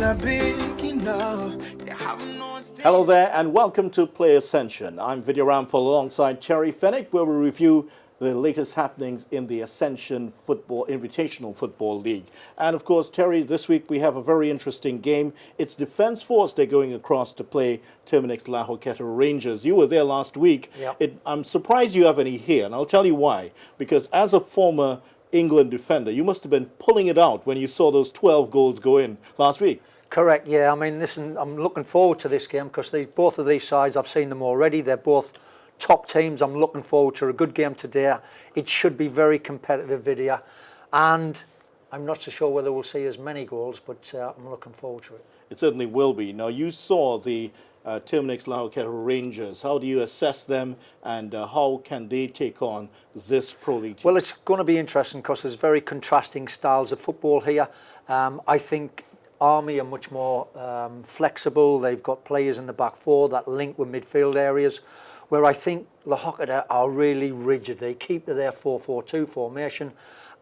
not big enough. Hello there and welcome to Play Ascension. I'm Video Ramful alongside Terry Fennick, where we review the latest happenings in the Ascension Invitational Football League. And of course, Terry, this week we have a very interesting game. It's Defence Force they're going across to play Terminix La Hoqueta Rangers. You were there last week. Yep. I'm surprised you have any here, and I'll tell you why. Because as a former England defender, you must have been pulling it out when you saw those 12 goals go in last week. Correct, yeah. I mean, listen, I'm looking forward to this game because both of these sides, I've seen them already. They're both top teams. I'm looking forward to a good game today. It should be very competitive video. And I'm not so sure whether we'll see as many goals, but I'm looking forward to it. It certainly will be. Now, you saw the Terminix La Hoqueta Rangers. How do you assess them and how can they take on this Pro League team? Well, it's going to be interesting because there's very contrasting styles of football here. I think Army are much more flexible. They've got players in the back four that link with midfield areas, where I think La Hoqueta are really rigid. They keep to their 4-4-2 formation,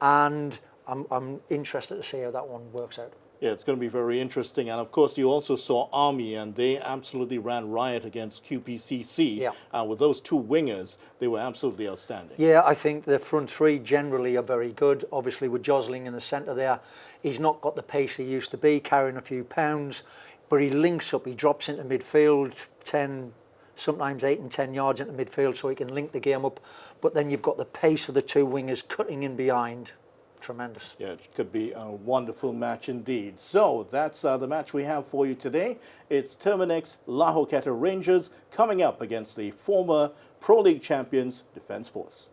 and I'm interested to see how that one works out. Yeah, it's going to be very interesting. And of course, you also saw Army, and they absolutely ran riot against QPCC. Yeah. And with those two wingers, they were absolutely outstanding. Yeah, I think the front three generally are very good. Obviously, with Josling in the centre there, he's not got the pace he used to be, carrying a few pounds, but he links up, he drops into midfield 10, sometimes 8 and 10 yards into midfield so he can link the game up. But then you've got the pace of the two wingers cutting in behind. Tremendous. Yeah, it could be a wonderful match indeed. So that's the match we have for you today. It's Terminix La Hoqueta Rangers coming up against the former Pro League champions, Defence Force.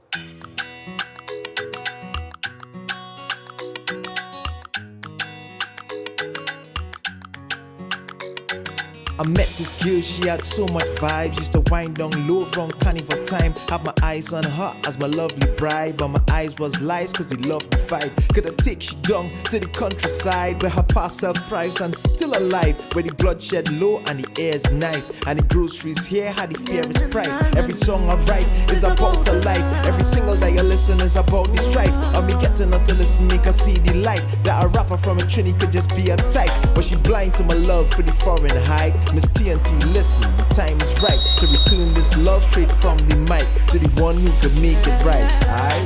I met this girl, she had so much vibes. Used to wind down low from carnival time. Had my eyes on her as my lovely bride, but my eyes was lies cause they love the fight. Could I take she down to the countryside where her past self thrives and still alive, where the bloodshed low and the air's nice, and the groceries here had the fairest price. Every song I write is about a life. Every single day I listen is about the strife of me getting her to listen, make her see the light. That a rapper from a Trini could just be a type, but she blind to my love for the foreign hype. Miss TNT, listen, the time is right to return this love straight from the mic to the one who could make it right. Aight?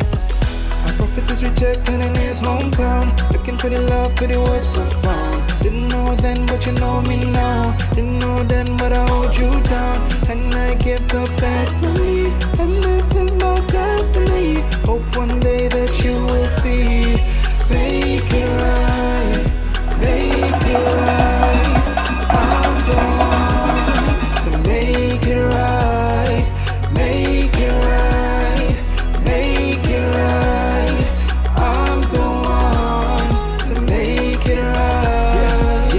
A prophet is rejected in his hometown, looking for the love, for the words profound. Didn't know then, but you know me now. Didn't know then, but I hold you down, and I give the best to me. And this is my destiny. Hope one day that you will see. Make it right, make it right. I'm the one to make it right, make it right, make it right. I'm the one to make it right.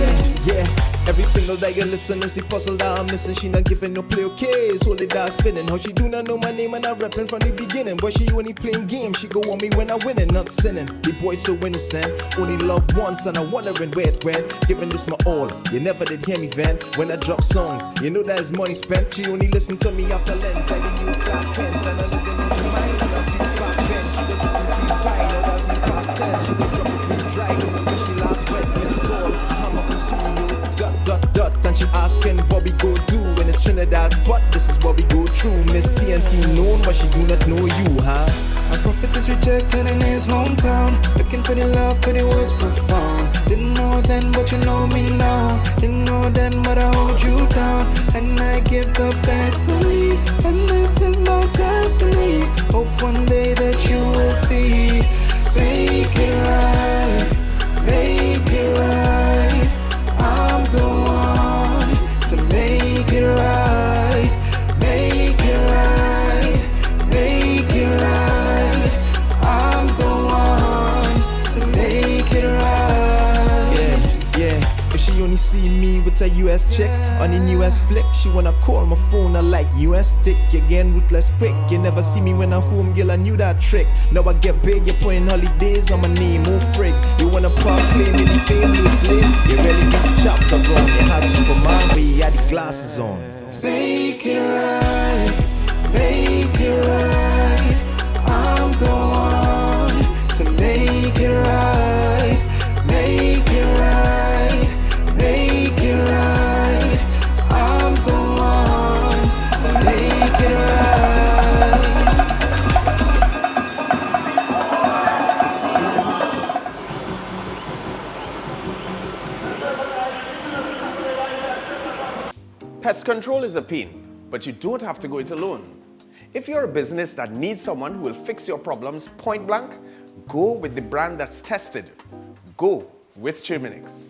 Yeah. Every single day you listen is the puzzle that I'm missing. She not giving no play, okay, hold it down spinning. How she do not know my name and I reppin' from the beginning, but she only playing games. She go on me when I winning, not sinning. The boy so innocent, only love once and I'm wondering where it went. Giving this my all, you never did hear me vent. When I drop songs, you know that is money spent. She only listen to me after Lent, telling you Clark Kent. And I living in your mind, and I view back then. She was eating cheese pie, now I view past 10. She was dropping free dry, when she last went, miss call. I'm up in studio. And she asking what we go do when it's Trinidad's, but this is what we go through. Miss TNT known, but she do not know you, huh? A prophet is rejected in his hometown, looking for the love, for the words profound. Didn't know then, but you know me now. Didn't know then, but I hold you down, and I give the best to me. And this is my destiny. Hope one day that you will see. Make it right, make it right. I'm the one to make it right, make it right, make it right. I'm the one to make it right. Yeah. If she only see me with a US chick on the newest flick, she wanna call my phone, I like US tick. Again, ruthless quick. You never see me when I'm home, girl, I knew that trick. Now I get big, you're putting holidays on my name, oh frig. You wanna pop clean in the famous lit. You really read chapter wrong. You had Superman, but you had the glasses on. Make it right, make it right. I'm the one to make it right, make it right, make control is a pain, but you don't have to go it alone. If you're a business that needs someone who will fix your problems point blank, go with the brand that's tested. Go with Terminix.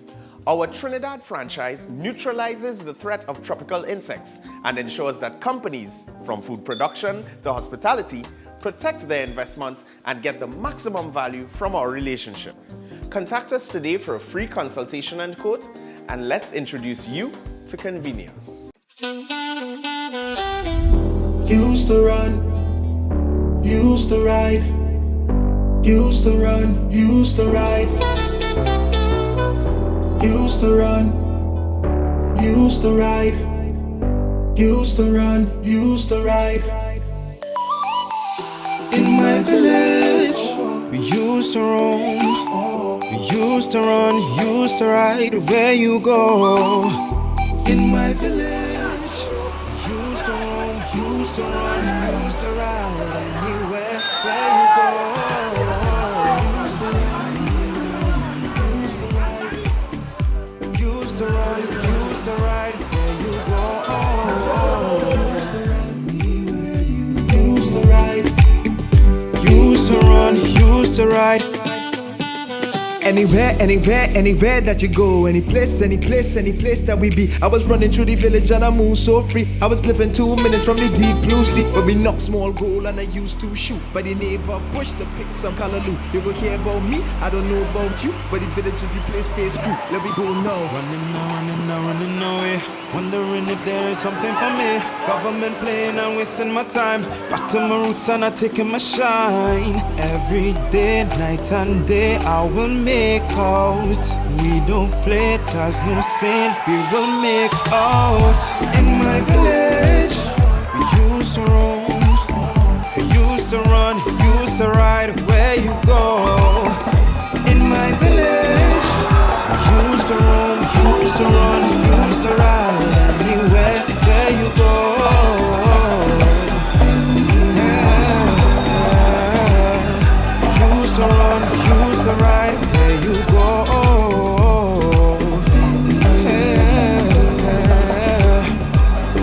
Our Trinidad franchise neutralizes the threat of tropical insects and ensures that companies, from food production to hospitality, protect their investment and get the maximum value from our relationship. Contact us today for a free consultation and quote, and let's introduce you to convenience. Used to run, used to ride, used to run, used to ride, used to run, used to ride, used to run, used to ride. In my village, we used to roam, we used to run, used to ride where you go. In my village, used to roam, used to run, used to ride anywhere where you go. Used to run, used to ride where you go. Used to ride, used to run, used to ride. Anywhere, anywhere, anywhere that you go, any place that we be. I was running through the village and I moved so free. I was living 2 minutes from the deep blue sea, where we knocked small goal and I used to shoot by the neighbor bush to pick some callaloo. You go hear about me, I don't know about you, but the village is the place face screw. Let me go now. Running away, wondering if there is something for me. Government playing and wasting my time. Back to my roots and I'm taking my shine. Every day, night and day, I will make out. We don't play it as no sin, we will make out. In my village, we used to roam, we used to run, used to ride where you go. In my village, we used to roam, used to run, used to ride anywhere where you go. Used to run, used to ride where you go.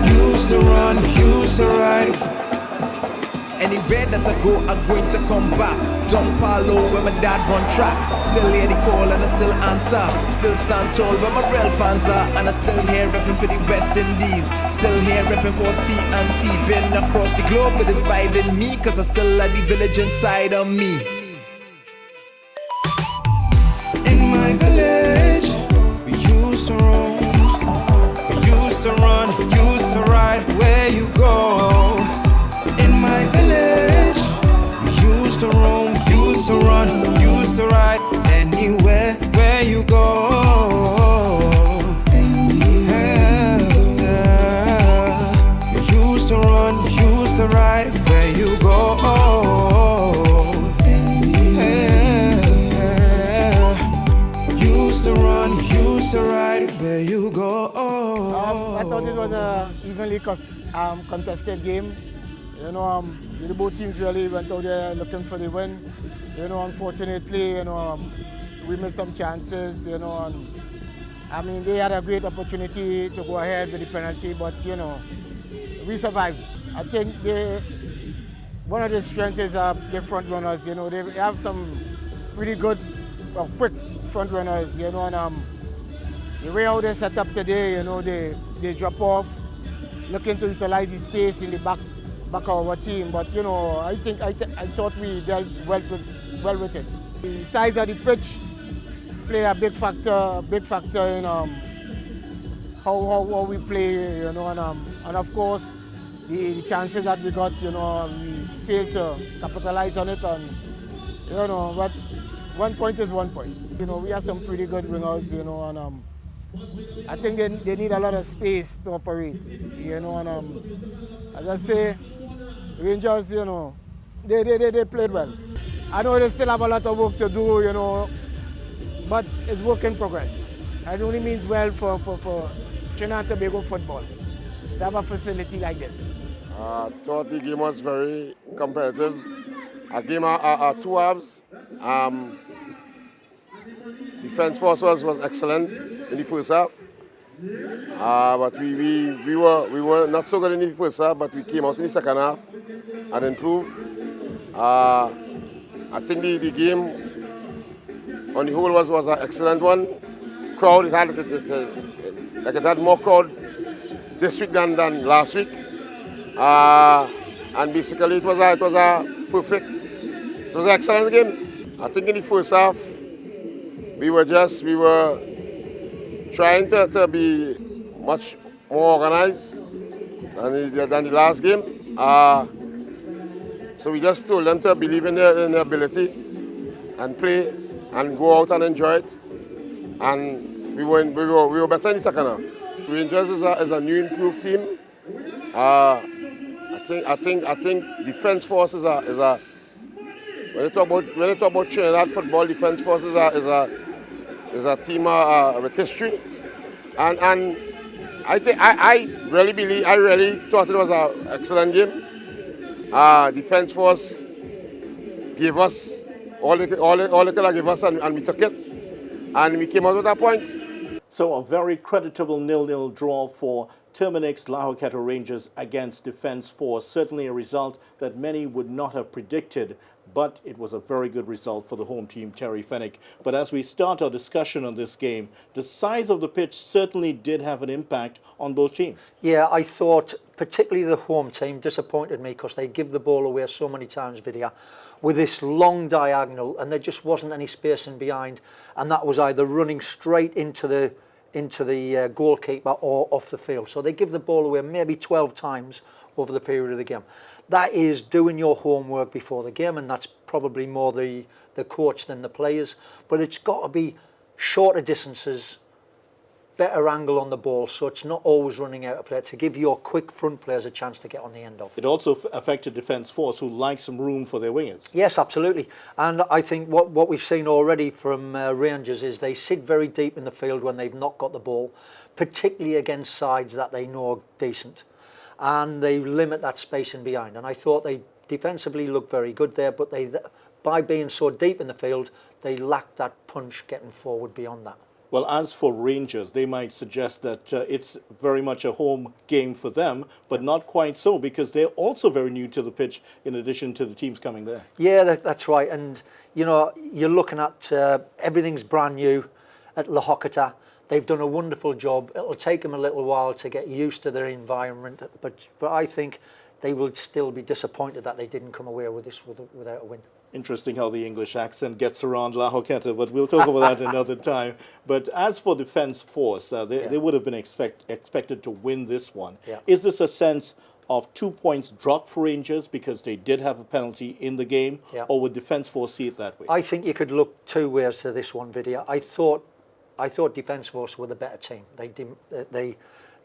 Used to run, used to ride. Anywhere that I go, I'm going to come back. Don't follow where my dad run track. Still hear the call and I still answer. Still stand tall where my real fans are. And I still here repping for the West Indies. Still here repping for T&T. Been across the globe, but it's vibing me, cause I still like the village inside of me. In my village, we used to roam, we used to run, used to ride where you go. In my village, we used to roam, used to run, used to ride anywhere where you go. We used to run, used to ride where you go. Used to run, used to ride where you go. I thought it was a evenly contested game. You know, both teams really went out there looking for the win. You know, unfortunately, we missed some chances. You know, and I mean, they had a great opportunity to go ahead with the penalty, but we survived. I think one of the strengths is the front runners. You know, they have some pretty good, quick front runners. You know, and the way how they set up today, they drop off, looking to utilize the space in the back of our team. But I thought we dealt well with it. The size of the pitch played a big factor in how we play. And of course the chances that we got, we failed to capitalize on it. And but 1 point is 1 point. We have some pretty good wingers. And I think they need a lot of space to operate. And as I say, Rangers, they played well. I know they still have a lot of work to do, but it's work in progress. It only means well for Trinidad and Tobago football to have a facility like this. I thought the game was very competitive. A game of 2 halves. Defense force was excellent in the first half. But we were not so good in the first half, but we came out in the second half and improved. I think the game on the whole was an excellent one. Crowd, it had more crowd this week than last week. And basically it was a perfect, it was an excellent game. I think in the first half we were trying to be much more organized than the last game. So we just told them to believe in their ability and play and go out and enjoy it. And we were better in the second half. Rangers is a new improved team. I think defense force is a when you talk about Trinidad football, defense force is a team with history. And I really thought it was an excellent game. Defense force gave us all they could give us, and we took it, and we came out with a point. So a very creditable 0-0 draw for Terminix La Joqueta Rangers against Defence Force. Certainly a result that many would not have predicted, but it was a very good result for the home team, Terry Fenwick. But as we start our discussion on this game, the size of the pitch certainly did have an impact on both teams. Yeah, I thought particularly the home team disappointed me because they give the ball away so many times, Vidya, with this long diagonal, and there just wasn't any space in behind, and that was either running straight into the goalkeeper or off the field. So they give the ball away maybe 12 times over the period of the game. That is doing your homework before the game, and that's probably more the coach than the players. But it's got to be shorter distances, better angle on the ball, so it's not always running out of play, to give your quick front players a chance to get on the end of. It also affected Defence Force, who like some room for their wingers. Yes, absolutely. And I think what we've seen already from Rangers is they sit very deep in the field when they've not got the ball, particularly against sides that they know are decent. And they limit that space in behind. And I thought they defensively looked very good there, but by being so deep in the field, they lacked that punch getting forward beyond that. Well, as for Rangers, they might suggest that it's very much a home game for them, but not quite so, because they're also very new to the pitch in addition to the teams coming there. Yeah, that's right. And, you know, you're looking at everything's brand new at La Joqueta. They've done a wonderful job. It'll take them a little while to get used to their environment, but I think they will still be disappointed that they didn't come away with this without a win. Interesting how the English accent gets around La Joqueta, but we'll talk about that another time. But as for Defence Force, they would have been expected to win this one. Yeah. Is this a sense of 2 points dropped for Rangers because they did have a penalty in the game, or would Defence Force see it that way? I think you could look two ways to this one, Vidya. I thought Defence Force were the better team. They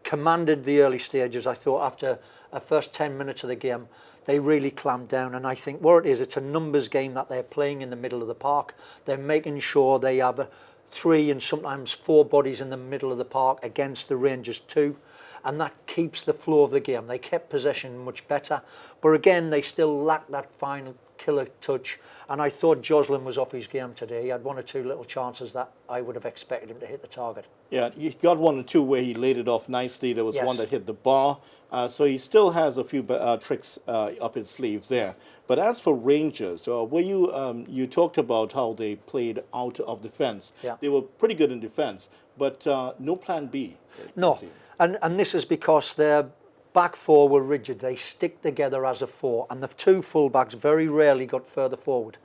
commanded the early stages. I thought after the first 10 minutes of the game, they really clamped down, and I think what it is, it's a numbers game that they're playing in the middle of the park. They're making sure they have 3 and sometimes 4 bodies in the middle of the park against the Rangers 2, and that keeps the flow of the game. They kept possession much better, but again, they still lack that final killer touch, and I thought Joslin was off his game today. He had 1 or 2 little chances that I would have expected him to hit the target. Yeah, he got 1 or 2 where he laid it off nicely. There was one that hit the bar. So he still has a few tricks up his sleeve there. But as for Rangers, you talked about how they played out of defence. Yeah. They were pretty good in defence, but no plan B. No, and this is because their back 4 were rigid. They stick together as a 4, and the 2 fullbacks very rarely got further forward.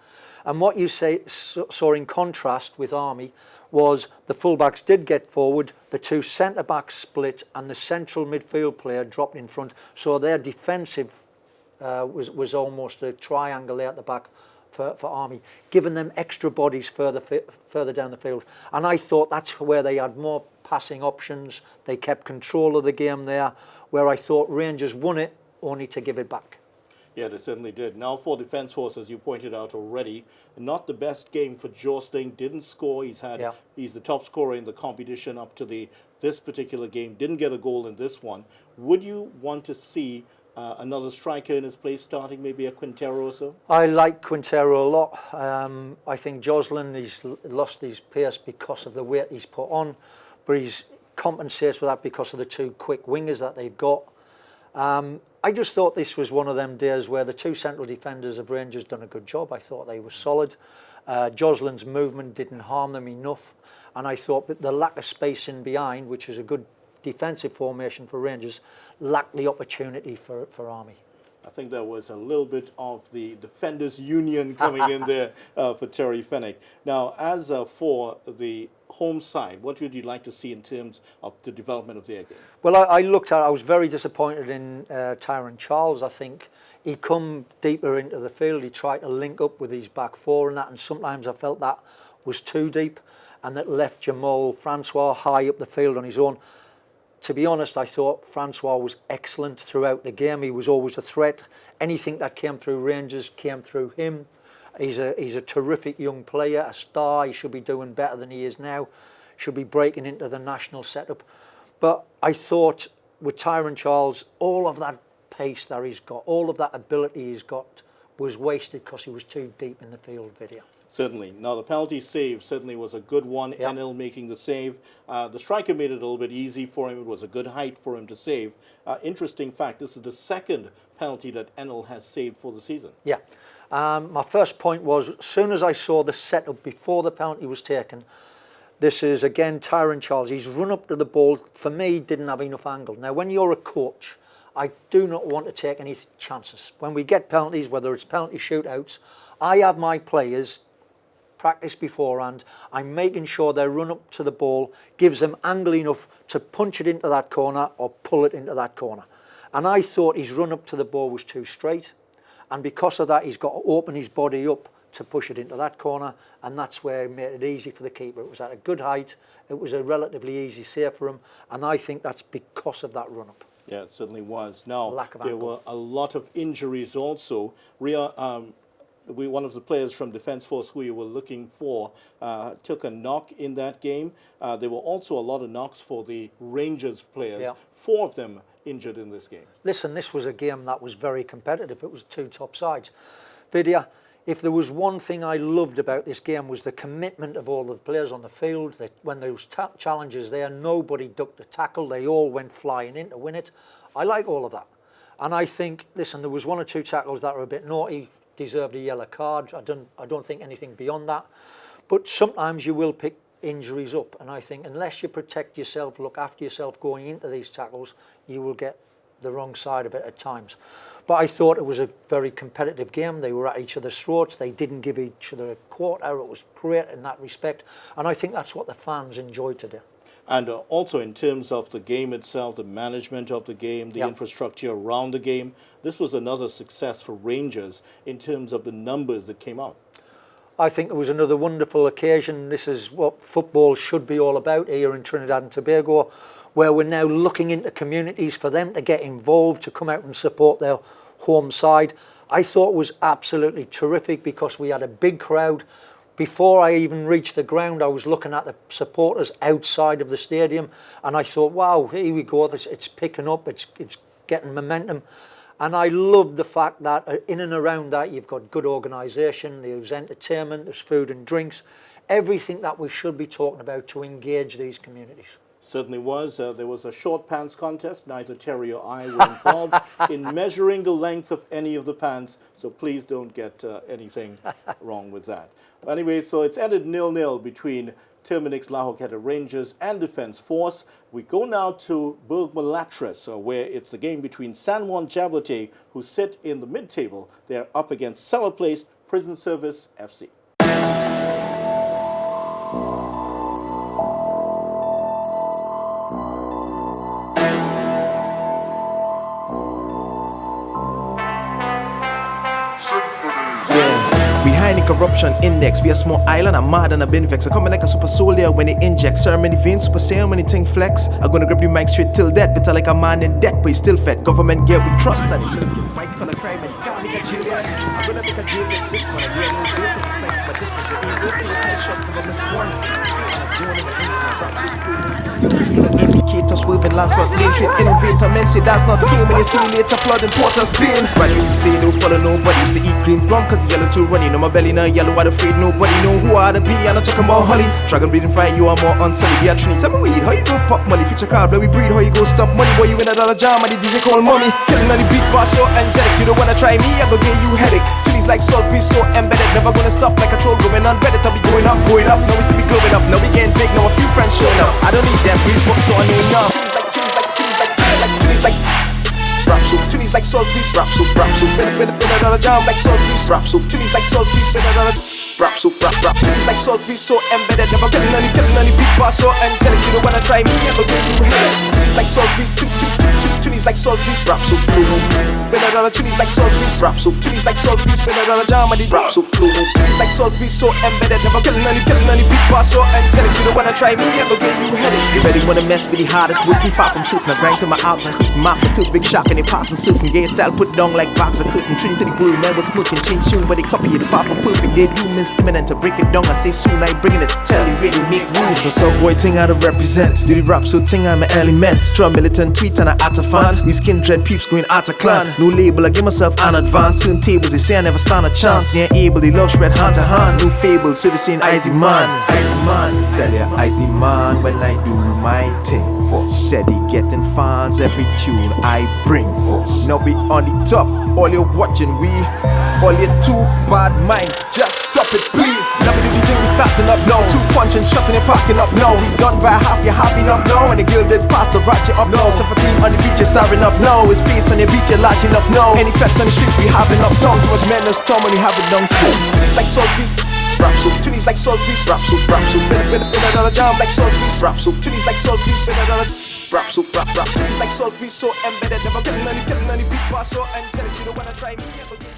And what you saw in contrast with Army was the fullbacks did get forward, the 2 centre-backs split, and the central midfield player dropped in front. So their defensive was almost a triangle there at the back for Army, giving them extra bodies further down the field. And I thought that's where they had more passing options. They kept control of the game there, where I thought Rangers won it only to give it back. Yeah, they certainly did. Now for Defence Force, as you pointed out already, not the best game for Joslin. Didn't score. He's the top scorer in the competition up to this particular game. Didn't get a goal in this one. Would you want to see another striker in his place, starting maybe a Quintero or so? I like Quintero a lot. I think Joslin, he's lost his pace because of the weight he's put on, but compensates for that because of the two quick wingers that they've got. I just thought this was one of them days where the two central defenders of Rangers done a good job. I thought they were solid. Joslin's movement didn't harm them enough, and I thought that the lack of space in behind, which is a good defensive formation for Rangers, lacked the opportunity for Army. I think there was a little bit of the defenders' union coming in there for Terry Fenwick. Now, as for the home side, what would you like to see in terms of the development of their game? Well, I looked at it, I was very disappointed in Tyrone Charles. I think he come deeper into the field. He tried to link up with his back four and that, and sometimes I felt that was too deep, and that left Jamal Francois high up the field on his own. To be honest, I thought Francois was excellent throughout the game. He was always a threat. Anything that came through Rangers came through him. He's a terrific young player, a star. He should be doing better than he is now. Should be breaking into the national setup. But I thought with Tyrone Charles, all of that pace that he's got, all of that ability he's got was wasted because he was too deep in the field video. Certainly. Now, the penalty save certainly was a good one. Yep. Enel making the save. The striker made it a little bit easy for him. It was a good height for him to save. Interesting fact, this is the second penalty that Enel has saved for the season. Yeah. My first point was, as soon as I saw the setup before the penalty was taken, this is, again, Tyrone Charles. He's run up to the ball. For me, didn't have enough angle. Now, when you're a coach, I do not want to take any chances. When we get penalties, whether it's penalty shootouts, I have my players practice beforehand. I'm making sure they run up to the ball, gives them angle enough to punch it into that corner or pull it into that corner. And I thought his run up to the ball was too straight, and because of that he's got to open his body up to push it into that corner, and that's where he made it easy for the keeper. It was at a good height, it was a relatively easy save for him, and I think that's because of that run up. Yeah, it certainly was. Now, Lack of there angle. were a lot of injuries also. One of the players from Defence Force who you were looking for took a knock in that game. There were also a lot of knocks for the Rangers players. Yeah. 4 of them injured in this game. Listen, this was a game that was very competitive. It was two top sides. Vidya, if there was one thing I loved about this game was the commitment of all the players on the field. That when there was challenges there, nobody ducked a tackle. They all went flying in to win it. I like all of that. And I think, listen, there was 1 or 2 tackles that were a bit naughty, deserved a yellow card. I don't think anything beyond that. But sometimes you will pick injuries up, and I think unless you protect yourself, look after yourself going into these tackles, you will get the wrong side of it at times. But I thought it was a very competitive game. They were at each other's throats. They didn't give each other a quarter. It was great in that respect, and I think that's what the fans enjoyed today. And also in terms of the game itself, the management of the game, the infrastructure around the game, this was another success for Rangers in terms of the numbers that came out. I think it was another wonderful occasion. This is what football should be all about here in Trinidad and Tobago, where we're now looking into communities for them to get involved, to come out and support their home side. I thought it was absolutely terrific because we had a big crowd. Before I even reached the ground, I was looking at the supporters outside of the stadium, and I thought, wow, here we go, it's picking up, it's getting momentum. And I love the fact that in and around that you've got good organisation, there's entertainment, there's food and drinks, everything that we should be talking about to engage these communities. Certainly was. There was a short pants contest. Neither Terry or I were involved in measuring the length of any of the pants, so please don't get anything wrong with that. Anyway, so it's ended 0-0 between Terminix La Hoqueta Rangers and Defence Force. We go now to Bourg-Mulatress, where it's the game between San Juan Jablotay, who sit in the mid-table. They're up against cellar-placed Prison Service FC. Behind the corruption index, we a small island, I'm mad and I've been vexed. I coming like a super soldier when they inject. Ceremony veins, super ceremony thing flex. I'm gonna grab the mic straight till death. Better like a man in debt, but he's still fed. Government gear, we trust that it milk it. White collar crime and can't make a jail. I'm gonna make a deal with this one. I do a no deal cause it's like, but this is the real deal. Shots never miss once. I'm doing it in the instance, absolutely. Indicator swerving, Lancelot lane straight innovator. Men say that's not same when you see me later flooding Porter's Spain. Brad used to say no follow nobody, used to eat green plum cause the yellow too runny. No my belly no yellow, I'm afraid nobody know who I to be. I'm not talking about Holly. Dragon breeding fire, you are more unsully. Be a Trinity, tell me weed, how you go pop money? Future crowd, where we breed, how you go stop money? Boy you in a dollar jam and the DJ call mommy. Killing on the beat boss so angelic. You don't wanna try me, I go give you headache. Chili's like salt, be so embedded. Never gonna stop like a troll going on Reddit. I'll be going up. Now we see me glowing up, now we getting big, now a few friends showing up. I don't need them, read books so I know enough. Chili's like rap soup, chilies like salt, please. Rap soup, been a dollar jams like salt, please. Rap soup, chilies like salt, please. Been a dollar rap soup, chilies like salt, please. So embedded, never killing any beat boss so angelic. You don't wanna try me, never get you head. Chilies like salt, please. Chilies like salt, please. Rap soup, been a dollar chilies like salt, please. Rap soup, chilies like salt, please. Been a dollar jam and the rap soup, chilies like salt, please. So embedded, never killing any beat boss so angelic. You don't wanna try me, never get you head. You ready wanna mess with the hardest, working far from shooting. I grind to my outs, I hook map, I took big shock. And they pass and surfing, gay style put down like box of curtain. Trinity the world never smoking, change soon, but they copy it far from perfect. They do miss imminent to break it down. I say soon, I bring it. Tell you really make rules. So boy thing I to represent. Do the rap so thing I'm an element. Draw militant tweet and I out of fan. We skin dread peeps going out of clan. No label, I give myself an advance. Turn tables, they say I never stand a chance. They ain't able, they love spread hand to hand. No fables, so they saying icy man. Icy man, tell ya icy man when I do my thing. Steady getting fans every tune I bring. Now we on the top, all you're watching we. All your too bad mind, just stop it please. Now we do the thing we starting up now. Two punching, shutting and parking up now. We done by half, you're happy enough now. And the girl did pass the ratchet up now. 17 on the beach, you're starring up now. His face on the beach, you're large enough now. Any fats on the streets we having up town. Too much men in the storm when we have it down soon. It's like salt please. Rap soup, tunes like salt please. Rap soup, been a dollar jams like salt please. Rap soup, tunes like salt please. Been a dollar rap soup, tunes like salt please. So embedded, never killing any beat boss so angelic. You don't wanna try me, never get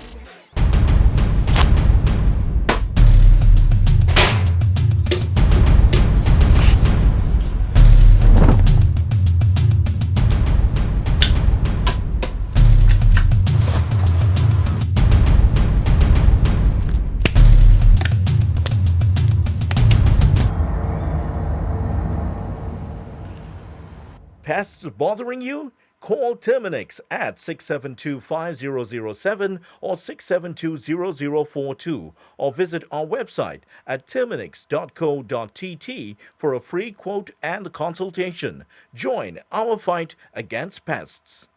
Pests bothering you? Call Terminix at 672-5007 or 672-0042 or visit our website at terminix.co.tt for a free quote and consultation. Join our fight against pests.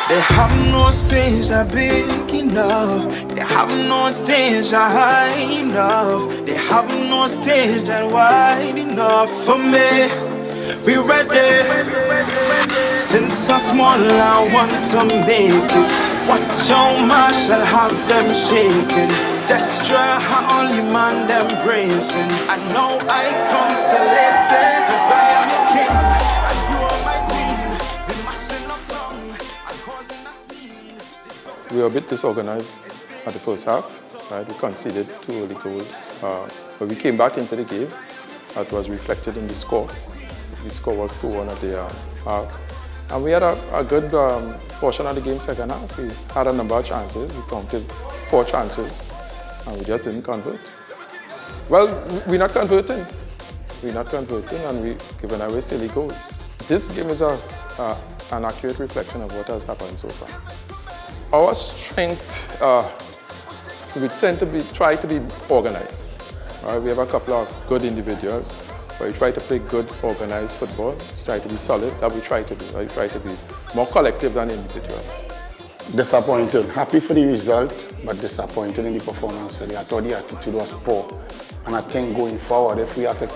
They have no stage that big enough. They have no stage that high enough. They have no stage that wide enough for me. We ready. Since I'm small, I want to make it. Watch your marshal have them shaking. Destroy how only man them bracing. I know I come to listen, 'cause I am your king and you are my queen. We mashing up tongue and causing a scene. We were a bit disorganized at the first half. Right? We conceded 2 early goals. But we came back into the game. That was reflected in the score. The score was 2-1 at the half. And we had a good portion of the game second half. We had a number of chances. We counted 4 chances. And we just didn't convert. Well, we're not converting. We're not converting and we're giving away silly goals. This game is an accurate reflection of what has happened so far. Our strength, we tend to try to be organized. We have a couple of good individuals, but we try to play good, organized football. We try to be solid, that we try to do. We try to be more collective than individuals. Disappointed. Happy for the result, but disappointed in the performance today. I thought the attitude was poor. And I think going forward, if we have to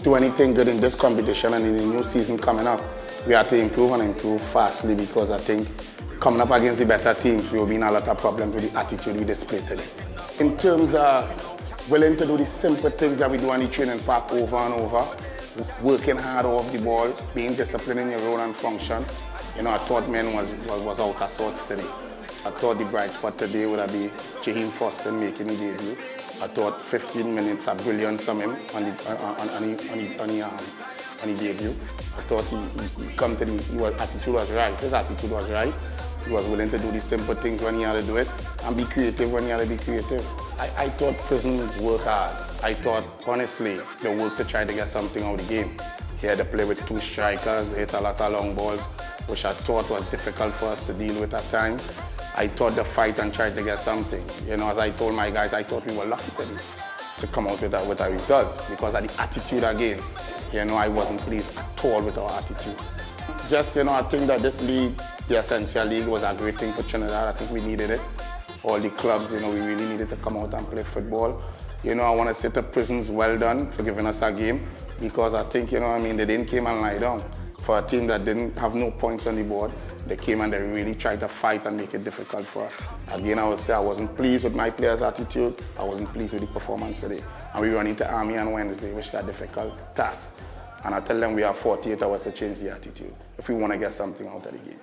do anything good in this competition and in the new season coming up, we have to improve and improve fastly, because I think coming up against the better teams, we will be in a lot of problems with the attitude we display today. In terms of willing to do the simple things that we do on the training park over and over, working hard off the ball, being disciplined in your role and function. You know, I thought men was out of sorts today. I thought the bright spot today would have been Jaheim Foster making the debut. I thought 15 minutes of brilliance from him on the debut. I thought he come to his attitude was right. His attitude was right. He was willing to do the simple things when he had to do it and be creative when he had to be creative. I thought prisons work hard. I thought, honestly, they work to try to get something out of the game. Here they play with 2 strikers, hit a lot of long balls, which I thought was difficult for us to deal with at times. I thought they fight and try to get something. You know, as I told my guys, I thought we were lucky to come out with a result because of the attitude again. You know, I wasn't pleased at all with our attitude. Just, you know, I think that this league, the Ascension League, was a great thing for Trinidad. I think we needed it. All the clubs, you know, we really needed to come out and play football. You know, I want to say to Prisons, well done for giving us a game because I think, you know what I mean, they didn't come and lie down. For a team that didn't have no points on the board, they came and they really tried to fight and make it difficult for us. Again, I would say I wasn't pleased with my players' attitude. I wasn't pleased with the performance today. And we run into Army on Wednesday, which is a difficult task. And I tell them we have 48 hours to change the attitude if we want to get something out of the game.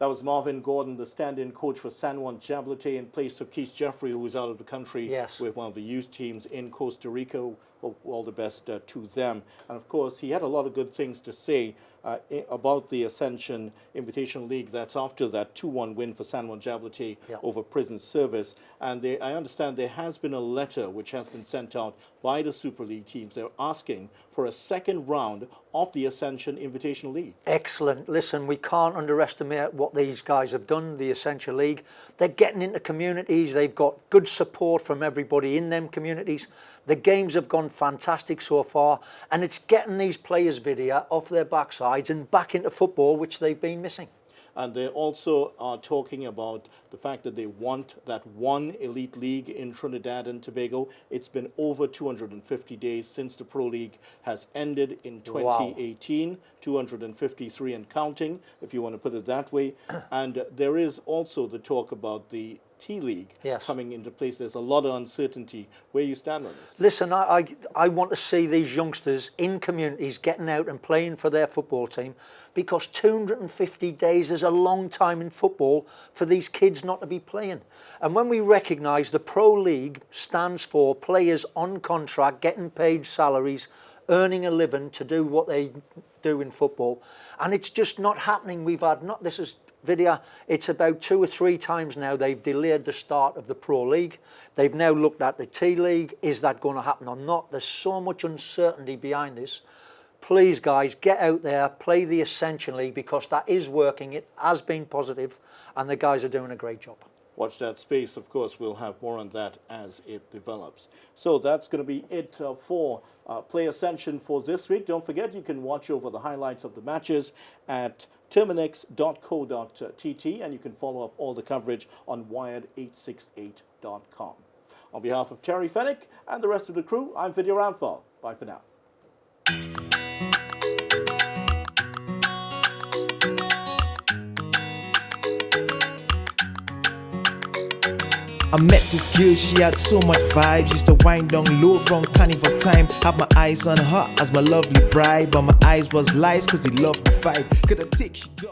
That was Marvin Gordon, the stand-in coach for San Juan Jabloteh, in place of Keith Jeffrey, who is out of the country with one of the youth teams in Costa Rica. All the best to them. And of course, he had a lot of good things to say about the Ascension Invitational League. That's after that 2-1 win for San Juan Jabloteh over Prison Service. And I understand there has been a letter which has been sent out by the Super League teams. They're asking for a second round of the Ascension Invitational League. Excellent. Listen, we can't underestimate what these guys have done, the Ascension League. They're getting into communities. They've got good support from everybody in them communities. The games have gone fantastic so far, and it's getting these players, Vidya, off their backsides and back into football, which they've been missing. And they also are talking about the fact that they want that one elite league in Trinidad and Tobago. It's been over 250 days since the Pro League has ended in 2018, 253 and counting, if you want to put it that way. And there is also the talk about the T-League coming into place. There's a lot of uncertainty. Where you stand on this? Listen, I want to see these youngsters in communities getting out and playing for their football team, because 250 days is a long time in football for these kids not to be playing. And when we recognise the Pro League stands for players on contract, getting paid salaries, earning a living to do what they do in football, and it's just not happening. We've had, this is Vidya, it's about 2 or 3 times now they've delayed the start of the Pro League. They've now looked at the T-League. Is that going to happen or not? There's so much uncertainty behind this. Please, guys, get out there, play the Ascension League, because that is working. It has been positive, and the guys are doing a great job. Watch that space. Of course, we'll have more on that as it develops. So that's going to be it for Play Ascension for this week. Don't forget, you can watch over the highlights of the matches at terminix.co.tt, and you can follow up all the coverage on wired868.com. On behalf of Terry Fennick and the rest of the crew, I'm Vidya Ramphal. Bye for now. I met this girl, she had so much vibes. Used to wind down low from carnival time. Have my eyes on her as my lovely bride, but my eyes was lies cause they loved the fight. Could I take she down?